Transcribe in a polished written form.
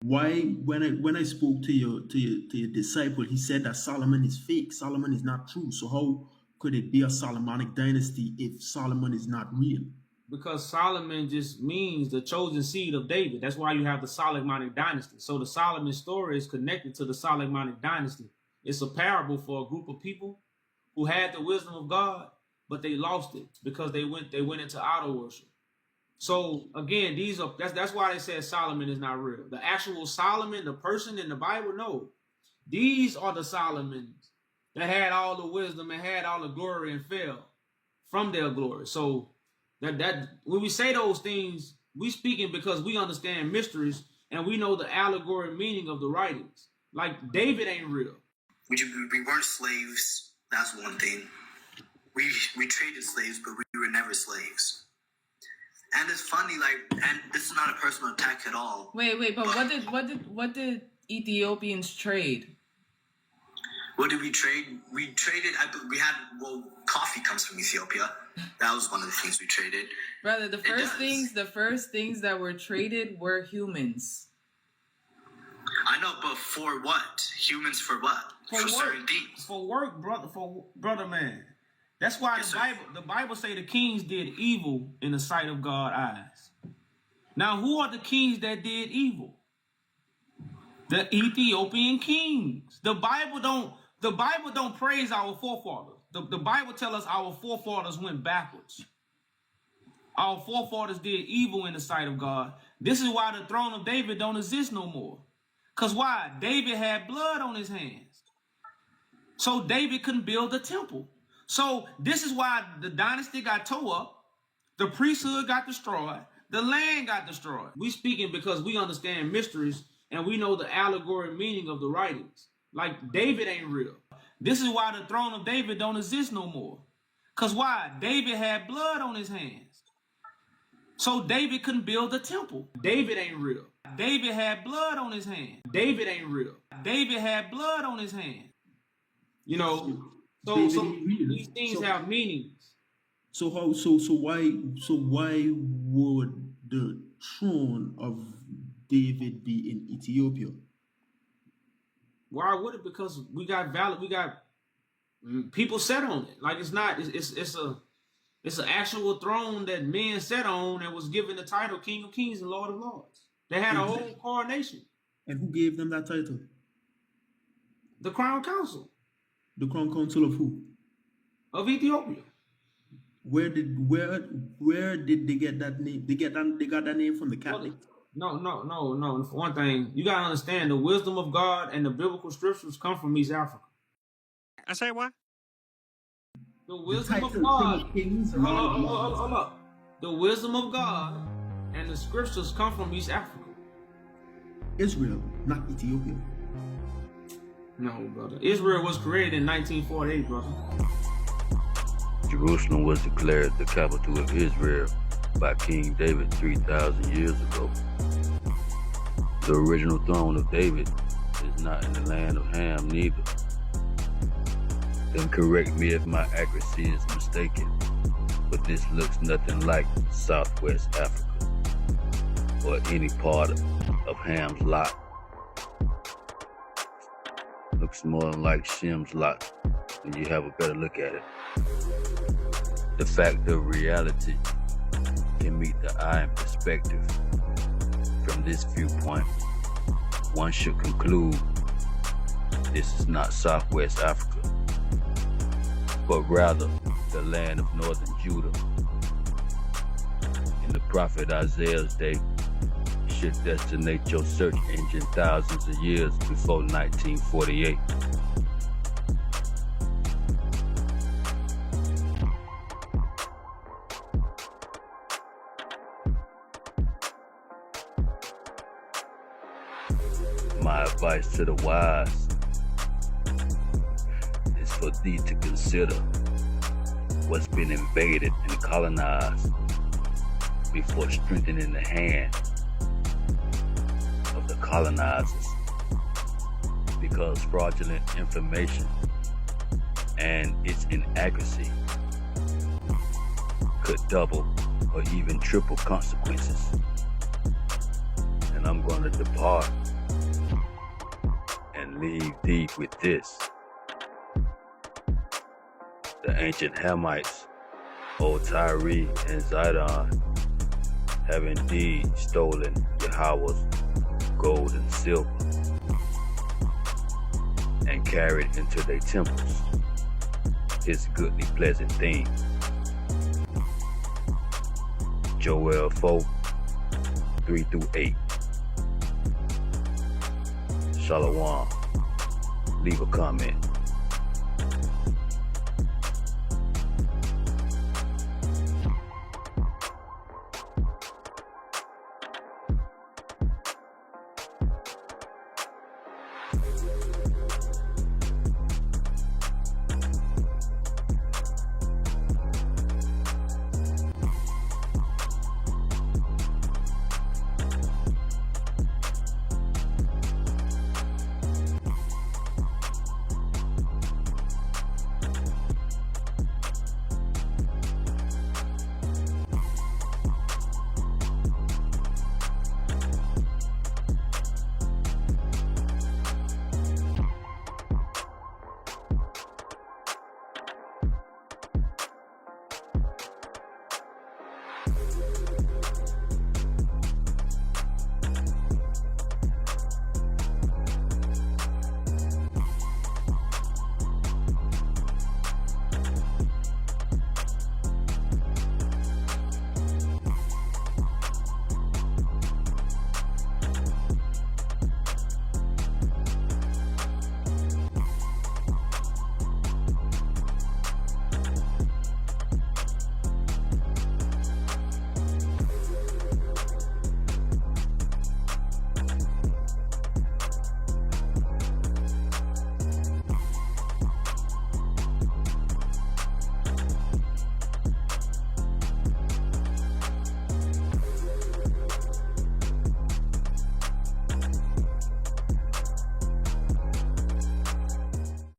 Why, when I spoke to your disciple, he said that Solomon is fake. Solomon is not true. So how could it be a Solomonic dynasty if Solomon is not real? Because Solomon just means the chosen seed of David. That's why you have the Solomonic dynasty. So the Solomon story is connected to the Solomonic dynasty. It's a parable for a group of people who had the wisdom of God, but they lost it because they went into idol worship. So again, that's why they said Solomon is not real. The actual Solomon, the person in the Bible, no. These are the Solomons that had all the wisdom and had all the glory and fell from their glory. So that when we say those things, we speaking because we understand mysteries and we know the allegory meaning of the writings. Like David ain't real. We weren't slaves. That's one thing. We traded slaves, but we were never slaves. And it's funny, and this is not a personal attack at all. Wait, but what did Ethiopians trade? What did we trade? We traded. Coffee comes from Ethiopia. That was one of the things we traded. Brother, the first things that were traded were humans. I know, but for what? Humans for what? For certain things. For work, brother, man. That's why the Bible say the kings did evil in the sight of God's eyes. Now, who are the kings that did evil? The Ethiopian kings. The Bible don't praise our forefathers. The Bible tells us our forefathers went backwards. Our forefathers did evil in the sight of God. This is why the throne of David don't exist no more. Because why? David had blood on his hands. So David couldn't build the temple. So this is why the dynasty got tore up, the priesthood got destroyed, the land got destroyed. We speaking because we understand mysteries and we know the allegory meaning of the writings. Like David ain't real. This is why the throne of David don't exist no more. Because why? David had blood on his hands. So David couldn't build the temple. David ain't real. David had blood on his hands. David ain't real. David had blood on his hands. You know, so these things have meanings. So why would the throne of David be in Ethiopia? Why would it? Because we got people sat on it. Like it's an actual throne that men sat on and was given the title King of Kings and Lord of Lords. They had a whole coronation. And who gave them that title? The Crown Council. The Crown Council of who? Of Ethiopia. Where did they get that name? They got that name from the Catholic. No. For one thing, you gotta understand the wisdom of God and the biblical scriptures come from East Africa. I say what? The wisdom of God. Hold up. The wisdom of God and the scriptures come from East Africa. Israel, not Ethiopia. No, brother. Israel was created in 1948, brother. Jerusalem was declared the capital of Israel by King David 3,000 years ago. The original throne of David is not in the land of Ham neither. Then correct me if my accuracy is mistaken, but this looks nothing like Southwest Africa or any part of Ham's lot. Looks more like Shem's lot when you have a better look at it. The fact of reality can meet the eye and perspective. From this viewpoint, one should conclude this is not Southwest Africa, but rather the land of northern Judah. In the prophet Isaiah's day, you should destinate your search engine thousands of years before 1948. My advice to the wise is for thee to consider what's been invaded and colonized before strengthening the hand of the colonizers, because fraudulent information and its inaccuracy could double or even triple consequences. And I'm going to depart and leave thee with this. The ancient Hamites, O Tyre and Zidon, have indeed stolen Yahweh's gold and silver, and carried into their temples his goodly pleasant things. Joel 4, 3-8. Shalom. Leave a comment.